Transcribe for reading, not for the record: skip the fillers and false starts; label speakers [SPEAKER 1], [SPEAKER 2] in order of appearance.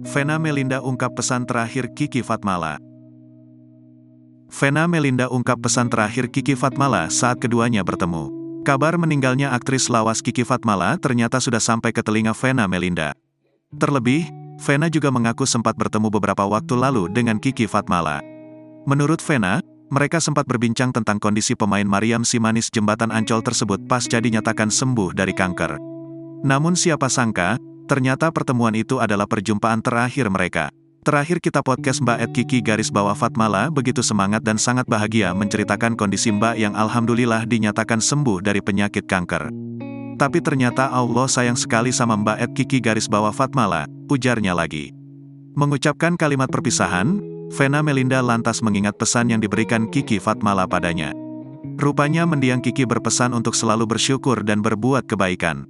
[SPEAKER 1] Vena Melinda ungkap pesan terakhir Kiki Fatmala. Vena Melinda ungkap pesan terakhir Kiki Fatmala saat keduanya bertemu. Kabar meninggalnya aktris lawas Kiki Fatmala ternyata sudah sampai ke telinga Vena Melinda. Terlebih, Vena juga mengaku sempat bertemu beberapa waktu lalu dengan Kiki Fatmala. Menurut Vena, mereka sempat berbincang tentang kondisi pemain Mariam Simanis Jembatan Ancol tersebut pasca dinyatakan sembuh dari kanker. Namun siapa sangka, ternyata pertemuan itu adalah perjumpaan terakhir mereka. Terakhir kita podcast Mbak @Kiki_Fatmala begitu semangat dan sangat bahagia menceritakan kondisi Mbak yang alhamdulillah dinyatakan sembuh dari penyakit kanker. Tapi ternyata Allah sayang sekali sama Mbak @Kiki_Fatmala, ujarnya lagi. Mengucapkan kalimat perpisahan, Vena Melinda lantas mengingat pesan yang diberikan Kiki Fatmala padanya. Rupanya mendiang Kiki berpesan untuk selalu bersyukur dan berbuat kebaikan.